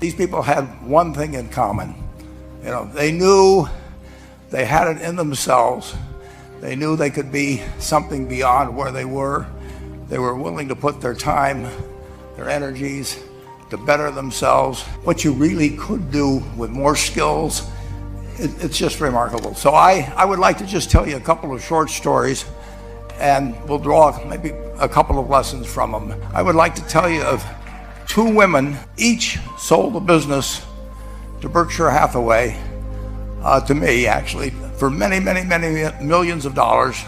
These people had one thing in common. They knew they had it in themselves. They knew they could be something beyond where they were. They were willing to put their time, their energies to better themselves. What you really could do with more skills, it's just remarkable. So I would like to just tell you a couple of short stories, and we'll draw maybe a couple of lessons from them. I would like to tell you of two women, each sold a business to Berkshire Hathaway, to me actually, for many, many, many millions of dollars.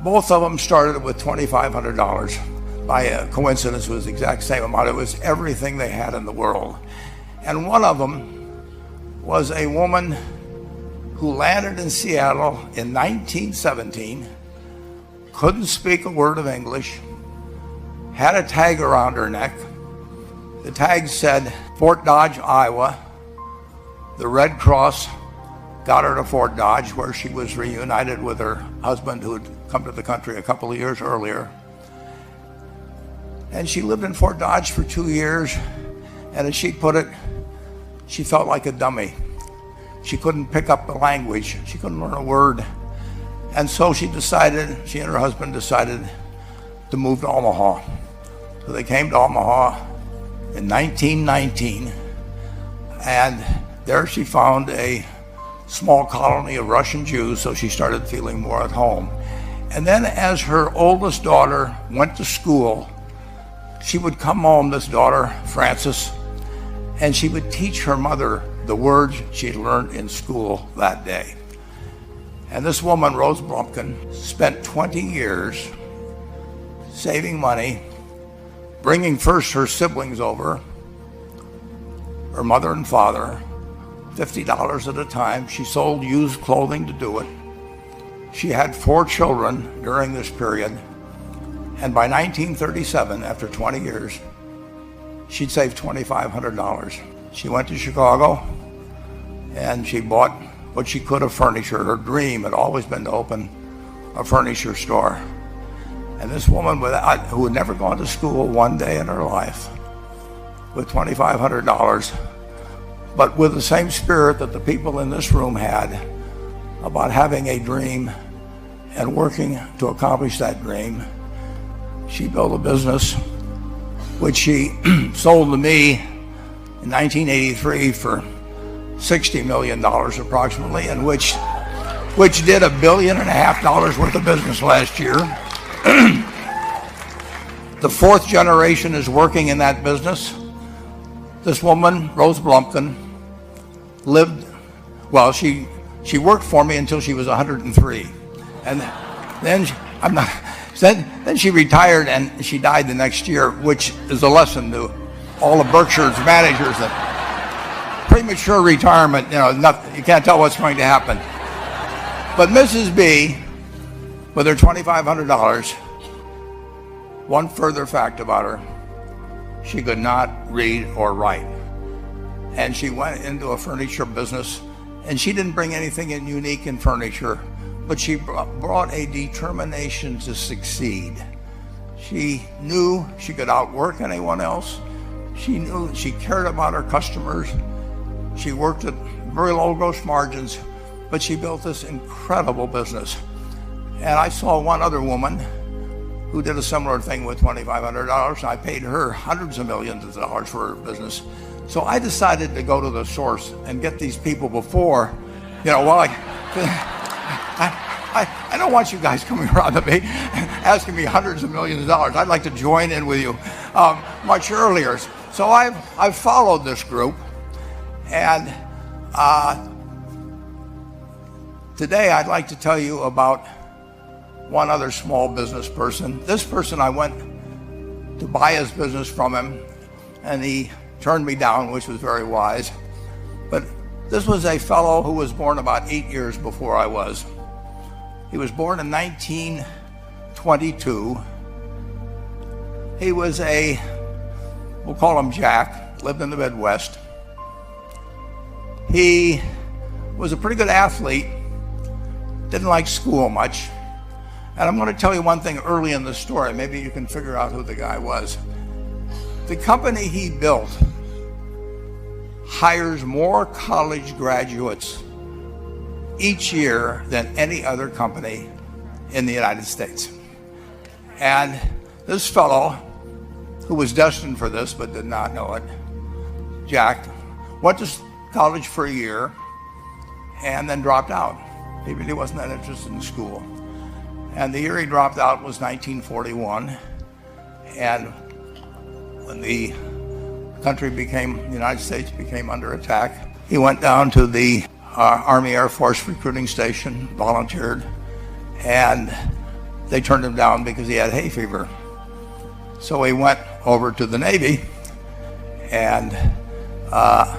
Both of them started with $2,500. By a coincidence, it was the exact same amount. It was everything they had in the world. And one of them was a woman who landed in Seattle in 1917, couldn't speak a word of English, had a tag around her neck. The tag said Fort Dodge, Iowa. The Red Cross got her to Fort Dodge, where she was reunited with her husband who had come to the country a couple of years earlier. And she lived in Fort Dodge for 2 years, and as she put it, she felt like a dummy. She couldn't pick up the language. She couldn't learn a word. And so she and her husband decided to move to Omaha. So they came to Omaha in 1919, and there she found a small colony of Russian Jews, so she started feeling more at home. And then as her oldest daughter went to school, she would come home, this daughter, Frances, and she would teach her mother the words she had learned in school that day. And this woman, Rose Blumpkin, spent 20 years saving money, bringing first her siblings over, her mother and father, $50 at a time. She sold used clothing to do it. She had 4 children during this period. And by 1937, after 20 years, she'd saved $2,500. She went to Chicago and she bought what she could of furniture. Her dream had always been to open a furniture store. And this woman who had never gone to school one day in her life, with $2,500, but with the same spirit that the people in this room had about having a dream and working to accomplish that dream, she built a business which she sold to me in 1983 for $60 million approximately, and which did $1.5 billion worth of business last year. The 4th generation is working in that business. This woman, Rose Blumpkin, she worked for me until she was 103. And then she retired and she died the next year, which is a lesson to all of Berkshire's managers that premature retirement, you can't tell what's going to happen. But Mrs. B, with her $2,500, one further fact about her, she could not read or write. And she went into a furniture business, and she didn't bring anything unique in furniture, but she brought a determination to succeed. She knew she could outwork anyone else. She knew she cared about her customers. She worked at very low gross margins, but she built this incredible business. And I saw one other woman who did a similar thing with $2,500. I paid her hundreds of millions of dollars for her business. So I decided to go to the source and get these people before, I don't want you guys coming around to me asking me hundreds of millions of dollars. I'd like to join in with you much earlier. So I've followed this group, and today I'd like to tell you about one other small business person. This person, I went to buy his business from him, and he turned me down, which was very wise. But this was a fellow who was born about 8 years before I was. He was born in 1922. He was we'll call him Jack, lived in the Midwest. He was a pretty good athlete, didn't like school much. And I'm going to tell you one thing early in the story. Maybe you can figure out who the guy was. The company he built hires more college graduates each year than any other company in the United States. And this fellow, who was destined for this but did not know it, Jack, went to college for a year and then dropped out. He really wasn't that interested in school. And the year he dropped out was 1941. And when the United States became under attack, he went down to the Army Air Force recruiting station, volunteered, and they turned him down because he had hay fever. So he went over to the Navy and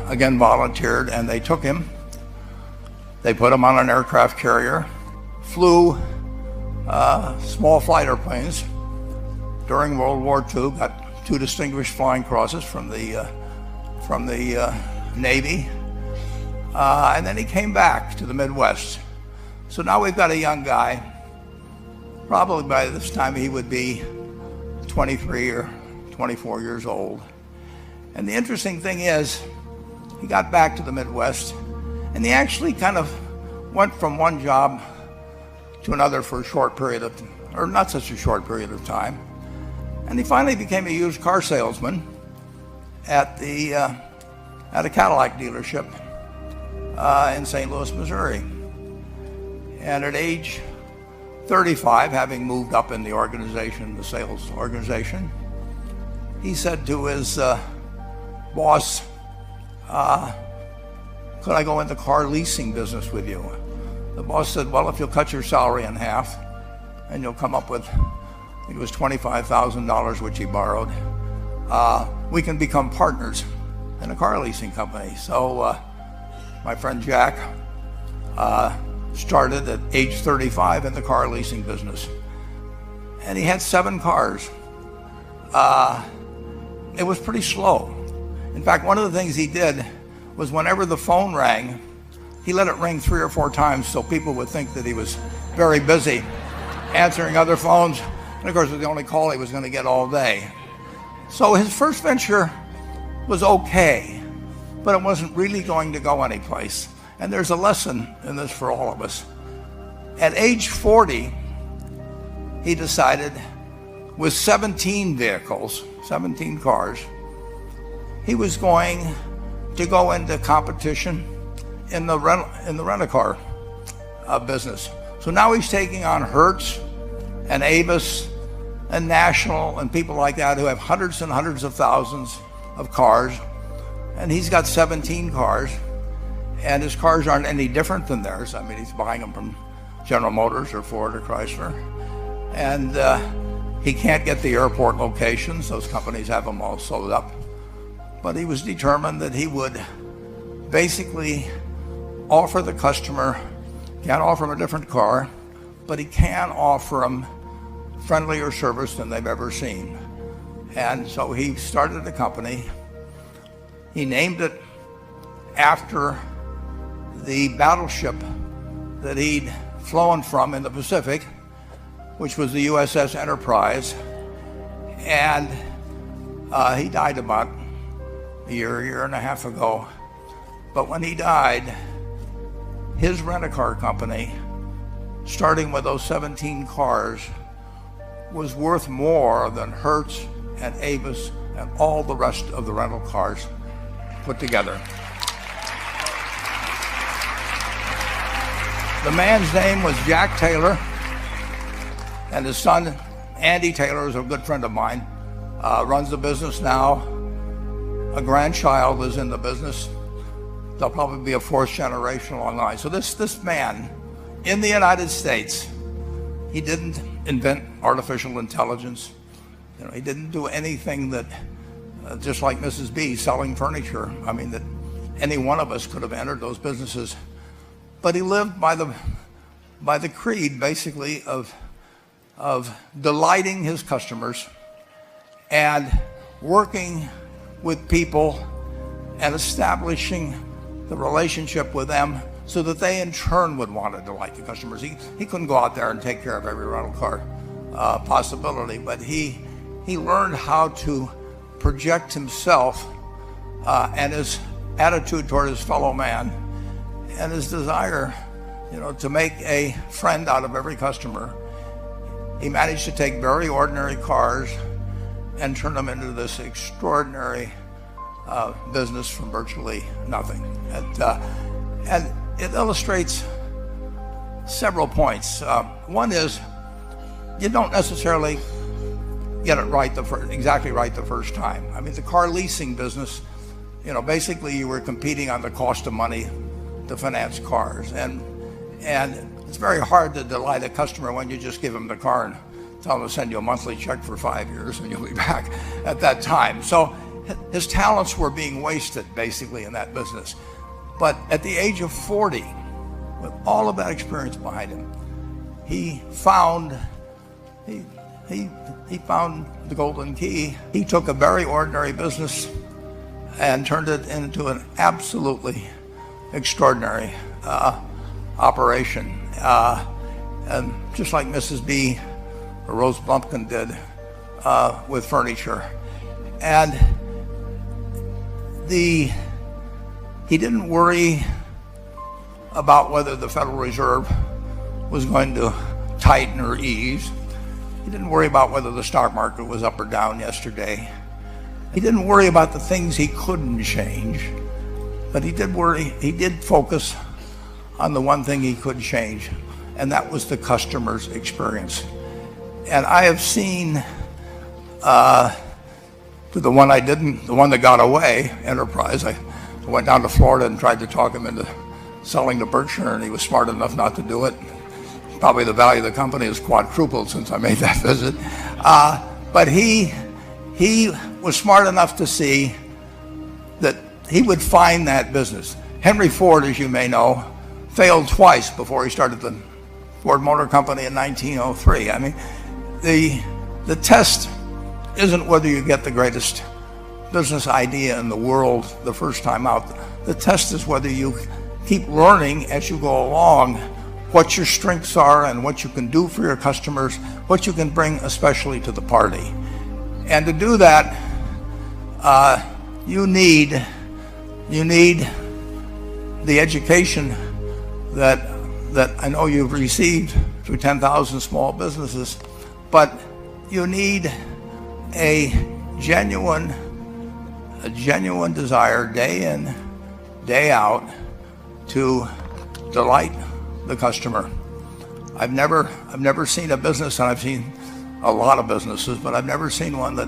again volunteered, and they took him. They put him on an aircraft carrier, flew small fighter planes during World War II, got 2 distinguished flying crosses from the Navy, and then he came back to the Midwest. So now we've got a young guy. Probably by this time he would be 23 or 24 years old. And the interesting thing is, he got back to the Midwest, and he actually kind of went from one job to another for a short period of, or not such a short period of time. And he finally became a used car salesman at a Cadillac dealership in St. Louis, Missouri. And at age 35, having moved up in the organization, the sales organization, he said to his boss, could I go into car leasing business with you? The boss said, well, if you'll cut your salary in half and you'll come up with, I think it was $25,000, which he borrowed, we can become partners in a car leasing company. So my friend Jack started at age 35 in the car leasing business. And he had 7 cars. It was pretty slow. In fact, one of the things he did was whenever the phone rang, he let it ring 3 or 4 times so people would think that he was very busy answering other phones. And of course, it was the only call he was going to get all day. So his first venture was okay, but it wasn't really going to go anyplace. And there's a lesson in this for all of us. At age 40, he decided, with 17 vehicles, 17 cars, he was going to go into competition in the rent-a-car business. So now he's taking on Hertz and Avis and National and people like that who have hundreds and hundreds of thousands of cars, and he's got 17 cars. And his cars aren't any different than theirs. I mean, he's buying them from General Motors or Ford or Chrysler. And he can't get the airport locations. Those companies have them all sold up. But he was determined that he would basically offer the customer, can't offer him a different car, but he can offer them friendlier service than they've ever seen. And so he started a company. He named it after the battleship that he'd flown from in the Pacific, which was the USS Enterprise. And he died about a year and a half ago. But when he died, his rent-a-car company, starting with those 17 cars, was worth more than Hertz and Avis and all the rest of the rental cars put together. The man's name was Jack Taylor, and his son, Andy Taylor, is a good friend of mine, runs the business now. A grandchild is in the business. There'll probably be a 4th generation along the line. So this man, in the United States, he didn't invent artificial intelligence. You know, he didn't do anything that, just like Mrs. B selling furniture, I mean, that any one of us could have entered those businesses. But he lived by the creed, basically, of delighting his customers and working with people and establishing the relationship with them so that they in turn would want to delight the customers. He couldn't go out there and take care of every rental car possibility, but he learned how to project himself and his attitude toward his fellow man and his desire, to make a friend out of every customer, he managed to take very ordinary cars and turn them into this extraordinary business from virtually nothing. And it illustrates several points. One is, you don't necessarily get it right exactly right the first time. I mean, the car leasing business, basically you were competing on the cost of money to finance cars, and it's very hard to delight a customer when you just give them the car and tell them to send you a monthly check for 5 years and you'll be back at that time. So his talents were being wasted basically in that business. But at the age of 40, with all of that experience behind him, he found the golden key. He took a very ordinary business and turned it into an absolutely extraordinary operation. And just like Mrs. B or Rose Blumpkin did with furniture. And he didn't worry about whether the Federal Reserve was going to tighten or ease. He didn't worry about whether the stock market was up or down yesterday. He didn't worry about the things he couldn't change, but he did focus on the one thing he could change, and that was the customer's experience. And I have seen the one that got away, Enterprise. I went down to Florida and tried to talk him into selling to Berkshire, and he was smart enough not to do it. Probably the value of the company has quadrupled since I made that visit. But he was smart enough to see that he would find that business. Henry Ford, as you may know, failed twice before he started the Ford Motor Company in 1903. I mean, the test isn't whether you get the greatest business idea in the world the first time out. The test is whether you keep learning as you go along what your strengths are and what you can do for your customers, what you can bring especially to the party. And to do that, you need the education that I know you've received through 10,000 small businesses, but you need a genuine desire day in, day out to delight the customer. I've never seen a business, and I've seen a lot of businesses, but I've never seen one that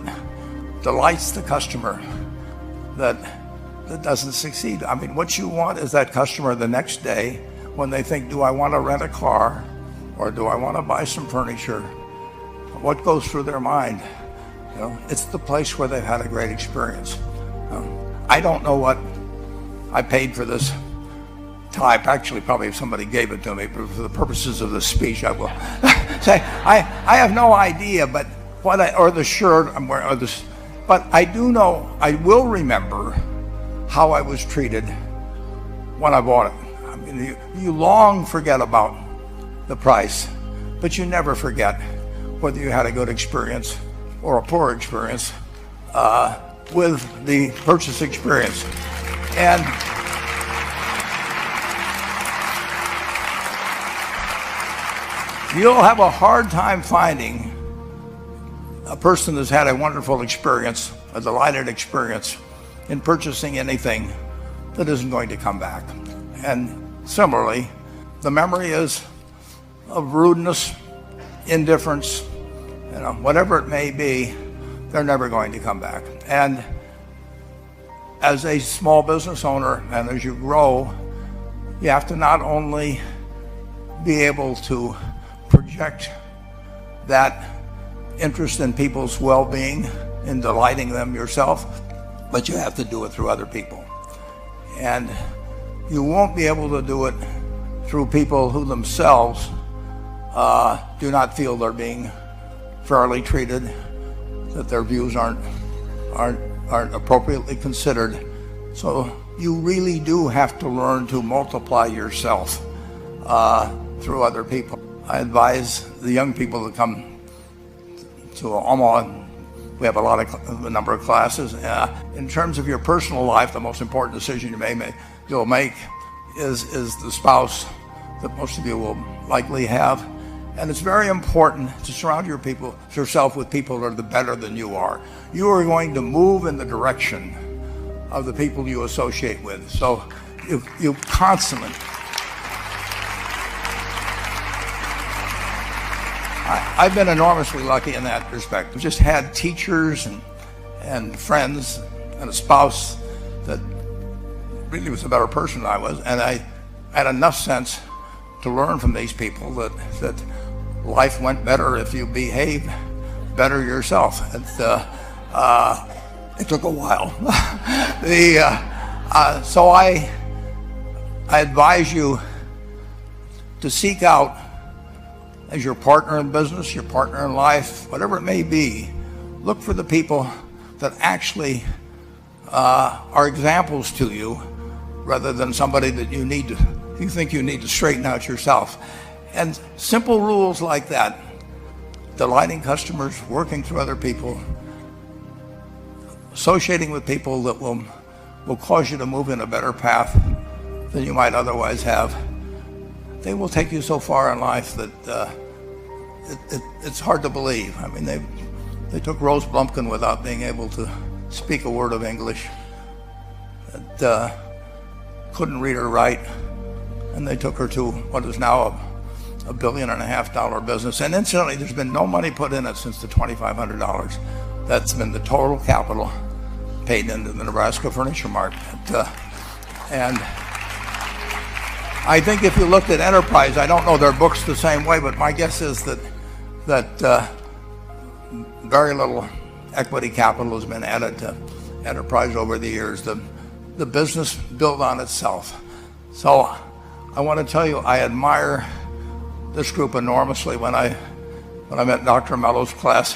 delights the customer that doesn't succeed. I mean, what you want is that customer the next day when they think, do I want to rent a car or do I want to buy some furniture? What goes through their mind? It's the place where they've had a great experience. I don't know what I paid for this tie. Actually, probably if somebody gave it to me, but for the purposes of the speech, I will say I have no idea. But or the shirt I'm wearing, or this, but I do know, I will remember how I was treated when I bought it. I mean, you long forget about the price, but you never forget whether you had a good experience or a poor experience with the purchase experience. And you'll have a hard time finding a person that's had a wonderful experience, a delighted experience in purchasing anything that isn't going to come back. And similarly, the memory is of rudeness, indifference, whatever it may be, they're never going to come back. And as a small business owner, and as you grow, you have to not only be able to project that interest in people's well-being, in delighting them yourself, but you have to do it through other people. And you won't be able to do it through people who themselves do not feel they're being fairly treated, that their views aren't appropriately considered. So you really do have to learn to multiply yourself through other people. I advise the young people that come to Omaha We have a number of classes. In terms of your personal life, the most important decision you'll make is the spouse that most of you will likely have. And it's very important to surround yourself with people that are better than you are. You are going to move in the direction of the people you associate with. So you constantly. I've been enormously lucky in that respect. I've just had teachers and friends and a spouse that really was a better person than I was, and I had enough sense to learn from these people that life went better if you behave better yourself. It took a while. So I advise you to seek out, as your partner in business, your partner in life, whatever it may be, look for the people that actually are examples to you, rather than somebody that you think you need to straighten out yourself. And simple rules like that, delighting customers, working through other people, associating with people that will cause you to move in a better path than you might otherwise have, they will take you so far in life that it's hard to believe. I mean, they took Rose Blumpkin without being able to speak a word of English, and couldn't read or write, and they took her to what is now a $1.5 billion business. And incidentally, there's been no money put in it since the $2,500. That's been the total capital paid into the Nebraska Furniture Mart. And I think if you looked at Enterprise, I don't know their books the same way, but my guess is that very little equity capital has been added to Enterprise over the years. The business built on itself. So I want to tell you, I admire this group enormously. When I met Dr. Mello's class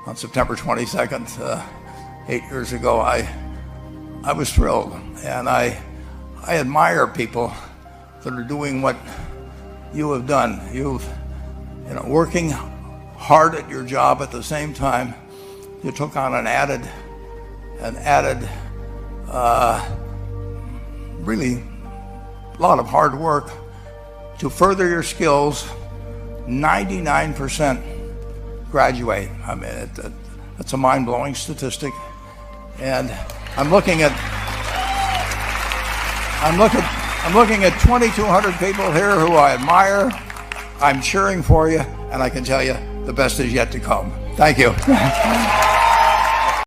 on September 22nd, 8 years ago, I was thrilled, and I admire people that are doing what you have done. Working hard at your job at the same time, you took on an added really a lot of hard work to further your skills. 99% graduate. I mean, that's a mind-blowing statistic. And I'm looking at 2,200 people here who I admire. I'm cheering for you, and I can tell you the best is yet to come. Thank you.